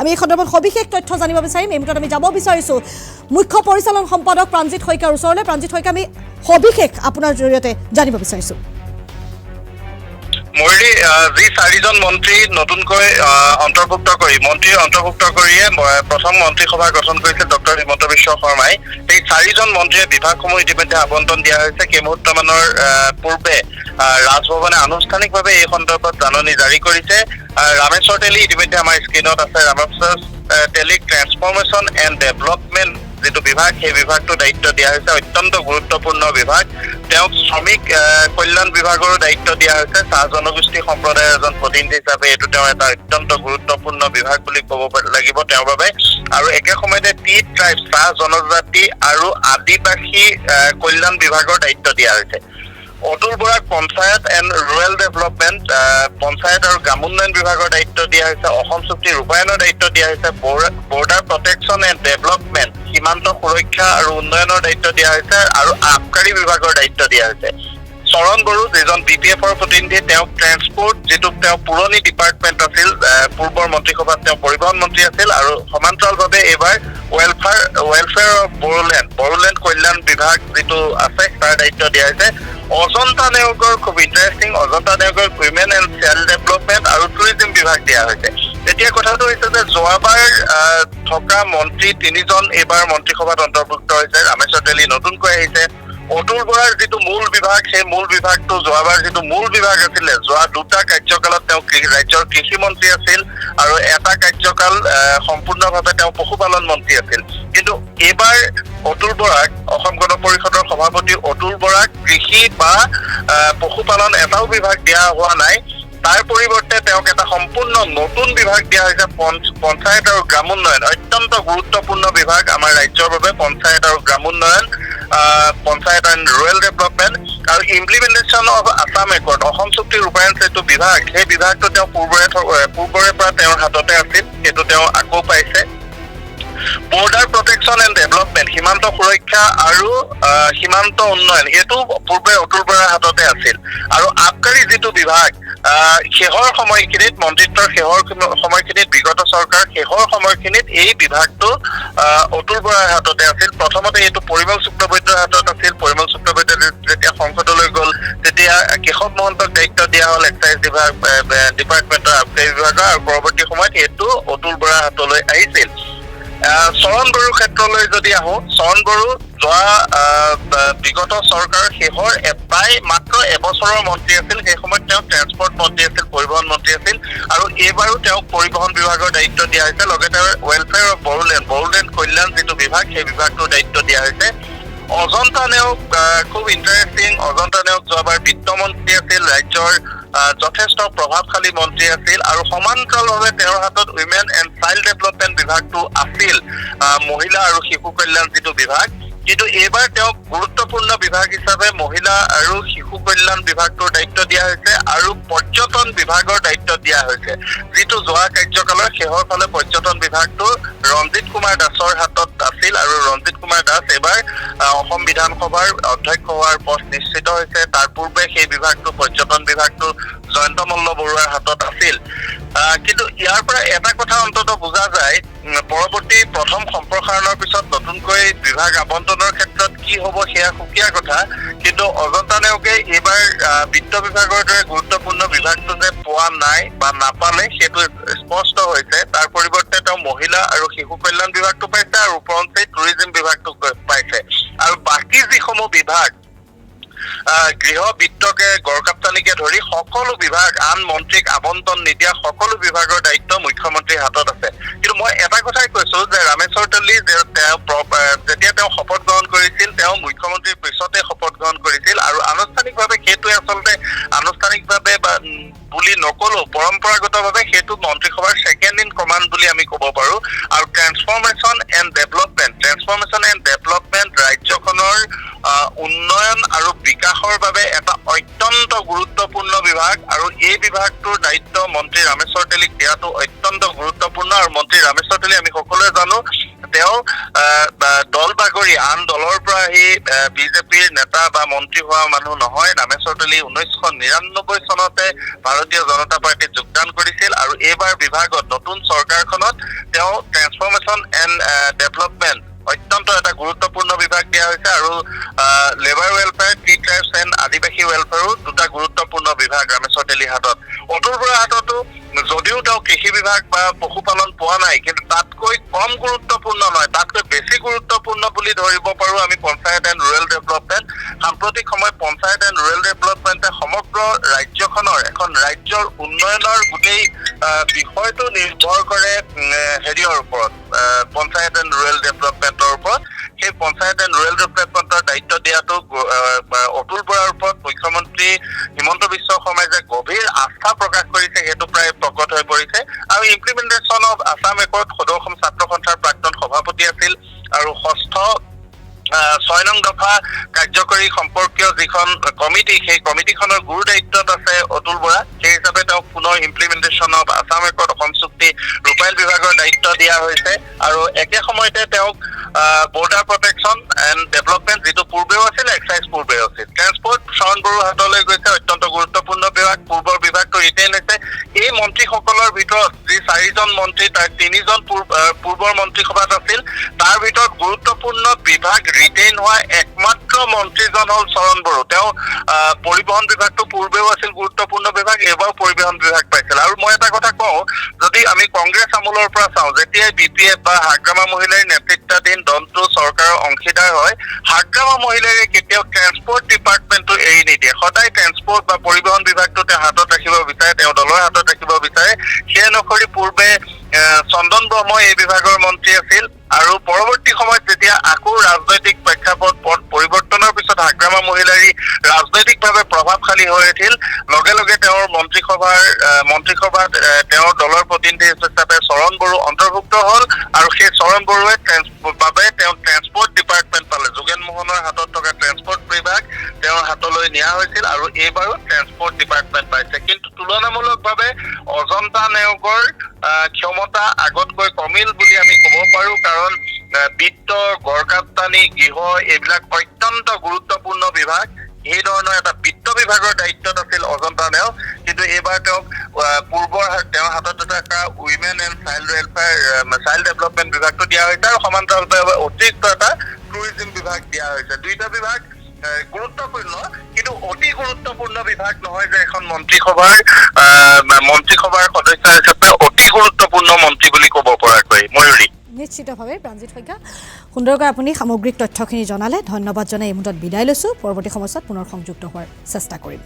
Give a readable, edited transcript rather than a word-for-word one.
আমি এই সন্দৰ্ভত সবিশেষ তথ্য জানিব বিচাৰিম। এই মুহূৰ্তত আমি যাব বিচাৰিছোঁ মুখ্য পৰিচালন সম্পাদক প্ৰাণজিৎ শইকীয়াৰ ওচৰলৈ। প্ৰাণজিৎ শইকীয়া, আমি সবিশেষ আপোনাৰ জৰিয়তে জানিব বিচাৰিছোঁ। মুৰলী যি 4জন মন্ত্ৰী নতুনকৈ মন্ত্ৰী অন্তৰ্ভুক্ত কৰিয়ে প্ৰথম মন্ত্ৰীসভা গঠন কৰিছে ডক্টৰ হিমন্ত বিশ্ব শৰ্মাই। এই 4জন মন্ত্ৰীয়ে বিভাগসমূহ ইতিমধ্যে আবণ্টন দিয়া হৈছে। কেইমুহূৰ্তমানৰ পূৰ্বে ৰাজভৱনে আনুষ্ঠানিকভাৱে এই সন্দৰ্ভত জাননী জাৰি কৰিছে। ৰামেশ্বৰ তেলী ইতিমধ্যে আমাৰ স্ক্ৰীণত আছে। ৰামেশ্বৰ তেলীক ট্ৰেন্সফৰ্মেশ্যন এণ্ড ডেভেলপমেণ্ট যিটো বিভাগ, সেই বিভাগটো দায়িত্ব দিয়া হৈছে। অত্যন্ত গুৰুত্বপূৰ্ণ বিভাগ। তেওঁক শ্ৰমিক কল্যাণ বিভাগৰো দায়িত্ব দিয়া হৈছে। চাহ জনগোষ্ঠী সম্প্ৰদায়ৰ এজন প্ৰতিনিধি হিচাপে এইটো তেওঁ এটা অত্যন্ত গুৰুত্বপূৰ্ণ বিভাগ বুলি ক'ব লাগিব তেওঁৰ বাবে। আৰু একে সময়তে টি ট্ৰাইব, চাহ জনজাতি আৰু আদিবাসী কল্যাণ বিভাগৰ দায়িত্ব দিয়া হৈছে। অতুল বৰাক panchayat and rural development, panchayat আৰু গ্ৰামোন্নয়ন বিভাগৰ দায়িত্ব দিয়া হৈছে। অসম চুক্তি ৰূপায়ণৰ দায়িত্ব দিয়া হৈছে। বৰ্ডাৰ প্ৰটেকশ্যন এণ্ড ডেভেলপমেণ্ট, সীমান্ত সুৰক্ষা আৰু উন্নয়নৰ দায়িত্ব দিয়া হৈছে। আৰু আবকাৰী বিভাগৰ দায়িত্ব দিয়া হৈছে। চৰণ বড়ো যিজন BPF-ৰ প্ৰতিনিধি, তেওঁক ট্ৰেন্সপৰ্ট, যিটো তেওঁ পুৰণি ডিপাৰ্টমেণ্ট আছিল, পূৰ্বৰ মন্ত্ৰীসভাত তেওঁ পৰিবহণ মন্ত্ৰী আছিল। আৰু সমান্তৰালভাৱে এইবাৰ ৱেলফেয়াৰ অফ বড়োলেণ্ড কল্যাণ বিভাগ যিটো আছে তাৰ দায়িত্ব দিয়া হৈছে। অজন্তা নেওগৰ, খুব interesting, Ajanta Neog women and child development আৰু টুৰিজম বিভাগ দিয়া হৈছে। এতিয়া কথাটো হৈছে যে যোৱাবাৰ থকা মন্ত্ৰী 3জন এইবাৰ মন্ত্ৰীসভাত অন্তৰ্ভুক্ত হৈছে। ৰামেশ্বৰ তেলী নতুনকৈ আহিছে। অতুল বৰাৰ যিটো মূল বিভাগ, সেই মূল বিভাগটো যোৱাবাৰ যিটো মূল বিভাগ আছিলে, যোৱা 2টা কাৰ্যকালত তেওঁ ৰাজ্যৰ কৃষি মন্ত্ৰী আছিল আৰু এটা কাৰ্যকাল সম্পূৰ্ণভাৱে তেওঁ পশুপালন মন্ত্ৰী আছিল। কিন্তু এইবাৰ অতুল বৰাক, অসম গণ পৰিষদৰ সভাপতি অতুল বৰাক কৃষি বা পশুপালন এটাও বিভাগ দিয়া হোৱা নাই। তাৰ পৰিৱৰ্তে তেওঁক এটা সম্পূৰ্ণ নতুন বিভাগ দিয়া হৈছে, পঞ্চায়ত আৰু গ্ৰামোন্নয়ন। অত্যন্ত গুৰুত্বপূৰ্ণ বিভাগ আমাৰ ৰাজ্যৰ বাবে পঞ্চায়ত আৰু গ্ৰামোন্নয়ন, পঞ্চায়ত এণ্ড ৰুৰেল ডেভেলপমেণ্ট আৰু implementation of Assam accord, Assam চুক্তি ৰূপায়ণ যিটো বিভাগ, সেই বিভাগটো তেওঁ পূৰ্বৰে পৰা তেওঁৰ হাততে আছিল, সেইটো তেওঁ আকৌ পাইছে। বৰ্ডাৰ প্ৰটেকশ্যন এণ্ড ডেভেলপমেণ্ট, সীমান্ত সুৰক্ষা আৰু সীমান্ত উন্নয়ন, এইটো পূৰ্বে অতুল বৰাৰ হাততে আছিল। আৰু আবকাৰী যিটো বিভাগ, শেহৰ সময়খিনিত, মন্ত্ৰিত্বৰ শেহৰ সময়খিনিত, বিগত চৰকাৰ শেহৰ সময়খিনিত এই বিভাগটো অতুল বৰাৰ হাততে আছিল। প্ৰথমতে এইটো পৰিমল শুক্লবৈদ্যৰ হাতত আছিল। পৰিমল শুক্লবৈদ্য যেতিয়া সংসদলৈ গ'ল, তেতিয়া কেশৱ মহন্তক দায়িত্ব দিয়া হ'ল এক্সাইজ ডিপাৰ্টমেণ্টৰ আবকাৰী বিভাগৰ, আৰু পৰৱৰ্তী সময়ত এইটো অতুল বৰাৰ হাতলৈ আহিছিল। চৰণ বড়োৰ ক্ষেত্ৰলৈ যদি আহোঁ, চৰণ বড়ো যোৱা বিগত চৰকাৰৰ শেহৰ প্ৰায় মাত্ৰ এবছৰৰ মন্ত্ৰী আছিল। সেই সময়ত তেওঁ ট্ৰেন্সপৰ্ট মন্ত্ৰী আছিল, পৰিবহণ মন্ত্ৰী আছিল। আৰু এইবাৰো তেওঁক পৰিবহণ বিভাগৰ দায়িত্ব দিয়া হৈছে। লগতে ৱেলফেয়াৰ অফ বড়োলেণ্ড কল্যাণ যিটো বিভাগ, সেই বিভাগটোৰ দায়িত্ব দিয়া হৈছে। অজন্তা নেওগ, খুব ইণ্টাৰেষ্টিং, অজন্তা নেওগ যোৱাবাৰ বিত্তমন্ত্ৰী আছিল, ৰাজ্যৰ যথেষ্ট প্ৰভাৱশালী মন্ত্ৰী আছিল। আৰু সমান্তৰালভাৱে তেওঁৰ হাতত উইমেন এণ্ড চাইল্ড ডেভেলপমেণ্ট বিভাগটো আছিল, মহিলা আৰু শিশু কল্যাণ যিটো বিভাগ। কিন্তু এইবাৰ তেওঁক গুৰুত্বপূৰ্ণ বিভাগ হিচাপে মহিলা আৰু শিশু কল্যাণ বিভাগটোৰ দায়িত্ব দিয়া হৈছে আৰু পৰ্যটন বিভাগৰ দায়িত্ব দিয়া হৈছে, যিটো যোৱা কাৰ্যকালৰ শেহৰ ফালে পৰ্যটন বিভাগটো ৰঞ্জিত কুমাৰ দাসৰ হাতত আছিল। আৰু ৰঞ্জিত কুমাৰ দাস এইবাৰ অসম বিধানসভাৰ অধ্যক্ষ হোৱাৰ পথ নিশ্চিত হৈছে। তাৰ পূৰ্বে সেই বিভাগটো, পৰ্যটন বিভাগটো জয়ন্ত মল্ল বৰুৱাৰ হাতত আছিল। কিন্তু ইয়াৰ পৰা এটা কথা অন্তত বুজা যায়, পৰৱৰ্তী প্ৰথম সম্প্ৰসাৰণৰ পিছত নতুনকৈ বিভাগ আবণ্টনৰ ক্ষেত্ৰত কি হ'ব সেয়া সুকীয়া কথা। কিন্তু অজন্তা নেওগে এইবাৰ বিত্ত বিভাগৰ দৰে গুৰুত্বপূৰ্ণ বিভাগটো যে পোৱা নাই বা নাপালে সেইটো স্পষ্ট হৈছে। তাৰ পৰিৱৰ্তে তেওঁ মহিলা আৰু শিশু কল্যাণ বিভাগটো পাইছে আৰু উপৰঞ্চি টুৰিজম বিভাগটো পাইছে। আৰু বাকী যিসমূহ বিভাগ, গৃহ বিত্তকে গড়কাপ্তানিকে ধৰি সকলো বিভাগ, আন মন্ত্ৰীক আবণ্টন নিদিয়া সকলো বিভাগৰ দায়িত্ব মুখ্যমন্ত্ৰীৰ হাতত আছে। কিন্তু মই এটা কথাই কৈছো যে ৰামেশ্বৰ তেলী যেতিয়া তেওঁ শপত গ্ৰহণ কৰিছিল, তেওঁ মুখ্যমন্ত্ৰীৰ পিছতে শপত গ্ৰহণ কৰিছিল। আৰু আনুষ্ঠানিকভাৱে সেইটোৱে আচলতে আনুষ্ঠানিকভাৱে বা বুলি নকলেও পৰম্পৰাগতভাৱে সেইটো মন্ত্ৰীসভাৰ ছেকেণ্ড ইন কমাণ্ড বুলি আমি ক'ব পাৰো। আৰু ট্ৰেন্সফৰ্মেশ্যন এণ্ড ডেভেলপমেণ্ট ৰাজ্যখনৰ উন্নয়ন আৰু বিকাশৰ বাবে এটা অত্যন্ত গুৰুত্বপূৰ্ণ বিভাগ। আৰু এই বিভাগটোৰ দায়িত্ব মন্ত্ৰী ৰামেশ্বৰ তেলীক দিয়াটো অত্যন্ত গুৰুত্বপূৰ্ণ। আৰু মন্ত্ৰী ৰামেশ্বৰ তেলী আমি সকলোৱে জানো, তেওঁ দল বাগৰি আন দলৰ পৰা আহি বিজেপিৰ নেতা বা মন্ত্ৰী হোৱা মানুহ নহয়। ৰামেশ্বৰ তেলী 1999 চনতে ভাৰতীয় জনতা পাৰ্টীত যোগদান কৰিছিল আৰু এইবাৰ বিভাগত নতুন চৰকাৰখনত তেওঁ ট্ৰেন্সফৰমেশ্যন এণ্ড ডেভেলপমেণ্ট অত্যন্ত এটা গুৰুত্বপূৰ্ণ বিভাগ দিয়া হৈছে আৰু labour welfare, T tribes and আদিবাসী ৱেলফেয়াৰো দুটা গুৰুত্বপূৰ্ণ বিভাগ ৰামেশ্বৰ তেলীৰ হাতত। অতুল বৰাৰ হাততো যদিও তেওঁ কৃষি বিভাগ বা পশুপালন পোৱা নাই, কিন্তু তাতকৈ কম গুৰুত্বপূৰ্ণ নহয়, তাতকৈ বেছি গুৰুত্বপূৰ্ণ বুলি ধৰিব পাৰোঁ আমি পঞ্চায়ত এণ্ড ৰুৰেল ডেভেলপমেণ্ট। সাম্প্ৰতিক সময়ত পঞ্চায়ত এণ্ড ৰুৰেল ডেভেলপমেণ্টে সমগ্ৰ ৰাজ্যখনৰ এখন ৰাজ্যৰ উন্নয়নৰ গোটেই বিষয়টো নিৰ্ভৰ কৰে হেৰিয়ৰ ওপৰত, পঞ্চায়ত এণ্ড ৰুৰেল ডেভেলপমেণ্টৰ ওপৰত। সেই পঞ্চায়ত এণ্ড ৰুৰেল ডেভেলপমেণ্টৰ দায়িত্ব দিয়াটো অতুল বৰাৰ ওপৰত মুখ্যমন্ত্ৰী হিমন্ত বিশ্ব শৰ্মাই যে গভীৰ আস্থা প্ৰকাশ কৰিছে সেইটো প্ৰায় প্ৰকট হৈ পৰিছে। আৰু ইমপ্লিমেণ্টেশ্যন অফ আছাম একৰ্ড সদৌ অসম ছাত্ৰ সন্থাৰ প্ৰাক্তন সভাপতি আছিল আৰু ষষ্ঠ 6 নং দফা কাৰ্যকৰী সম্পৰ্কীয় যিখন কমিটি, সেই কমিটিখনৰ গুৰু দায়িত্বত আছে অতুল বৰা। সেই হিচাপে তেওঁক পুনৰ implementation of Assam accord Assam চুক্তি ৰূপায়ণ বিভাগৰ দায়িত্ব দিয়া হৈছে আৰু একে সময়তে তেওঁক বৰ্ডাৰ প্ৰটেকশ্যন এণ্ড ডেভেলপমেণ্ট, যিটো পূৰ্বেও আছিল, এক্সাইজ পূৰ্বেও আছিল। ট্ৰেন্সপৰ্ট শৰণ বড়োৰ হাতলৈ গৈছে, অত্যন্ত গুৰুত্বপূৰ্ণ বিভাগ। পূৰ্বৰ বিভাগটো ৰিটেইন হৈছে। এই মন্ত্ৰীসকলৰ ভিতৰত যি 4জন মন্ত্ৰী, তাৰ 3জন পূৰ্বৰ মন্ত্ৰীসভাত আছিল। তাৰ ভিতৰত গুৰুত্বপূৰ্ণ বিভাগ ৰিটেইন হোৱা একমাত্ৰ মন্ত্ৰীজন হ'ল শৰণ বড়ো। তেওঁ পৰিবহণ বিভাগটো পূৰ্বেও আছিল গুৰুত্বপূৰ্ণ বিভাগ, এইবাৰো পৰিবহণ বিভাগ পাইছিল। আৰু মই এটা কথা কওঁ, যদি আমি কংগ্ৰেছ আমোলৰ পৰা চাওঁ, যেতিয়াই BPF বা হাগ্ৰামা মহিলাৰ নেতৃত্বাধীন দলটো চৰকাৰৰ অংশীদাৰ হয়, হাগ্ৰামা মহিলাৰে কেতিয়াও ট্ৰেন্সপৰ্ট ডিপাৰ্টমেণ্টটো এৰি নিদিয়ে। সদায় ট্ৰেন্সপৰ্ট বা পৰিবহণ বিভাগটো তেওঁ হাতত ৰাখিব বিচাৰে, তেওঁ দলৰ হাতত ৰাখিব বিচাৰে। সেই অনুসৰি পূৰ্বে চন্দন ব্ৰহ্মই এই বিভাগৰ মন্ত্ৰী আছিল আৰু পৰৱৰ্তী সময়ত যেতিয়া আকৌ ৰাজনৈতিক প্ৰেক্ষাপট পৰিৱৰ্তনৰ পিছত হাগ্ৰামা মহিলাৰী ৰাজনৈতিকভাৱে প্ৰভাৱশালী হৈ উঠিল, লগে লগে তেওঁৰ মন্ত্ৰীসভাত তেওঁৰ দলৰ প্ৰতিনিধি হিচাপে শৰণ বড়ো অন্তৰ্ভুক্ত হ'ল আৰু সেই শৰণ বড়োৱে তেওঁ ট্ৰেন্সপৰ্ট ডিপাৰ্টমেণ্ট পালে। যোগেন মোহনৰ হাতত থকা ট্ৰেন্সপৰ্ট বিভাগ তেওঁৰ হাতলৈ নিয়া হৈছিল আৰু এইবাৰো ট্ৰেন্সপৰ্ট ডিপাৰ্টমেণ্ট পাইছে। কিন্তু তুলনামূলকভাৱে অজন্তা নেওগৰ ক্ষমতা আগতকৈ কমিল বুলি আমি ক'ব পাৰোঁ, কাৰণ বিত্ত, গড়কাপ্তানি, গৃহ এইবিলাক অত্যন্ত গুৰুত্বপূৰ্ণ বিভাগ। এই ধৰণৰ এটা বিত্ত বিভাগৰ দায়িত্বত আছিল অজন্তা নেওগ, কিন্তু এইবাৰ তেওঁক তেওঁৰ হাতত থকা women and child welfare, child development বিভাগটো দিয়া হৈছে আৰু সমান্তৰালভাৱে অতিৰিক্ত এটা টুৰিজিম বিভাগ দিয়া হৈছে। দুইটা বিভাগ গুৰুত্বপূৰ্ণ, কিন্তু অতি গুৰুত্বপূৰ্ণ বিভাগ নহয় যে এখন মন্ত্ৰীসভাৰ সদস্য হিচাপে অতি গুৰুত্বপূৰ্ণ মন্ত্ৰী বুলি ক'ব পৰাকৈ। ময়ূৰী, নিশ্চিতভাৱে প্ৰাঞ্জিত শইকীয়া, সুন্দৰকৈ আপুনি সামগ্ৰিক তথ্যখিনি জনালে। ধন্যবাদ জনাই এই মুহূৰ্তত বিদায় লৈছোঁ। পৰৱৰ্তী সময়ত পুনৰ সংযুক্ত হোৱাৰ চেষ্টা কৰিম।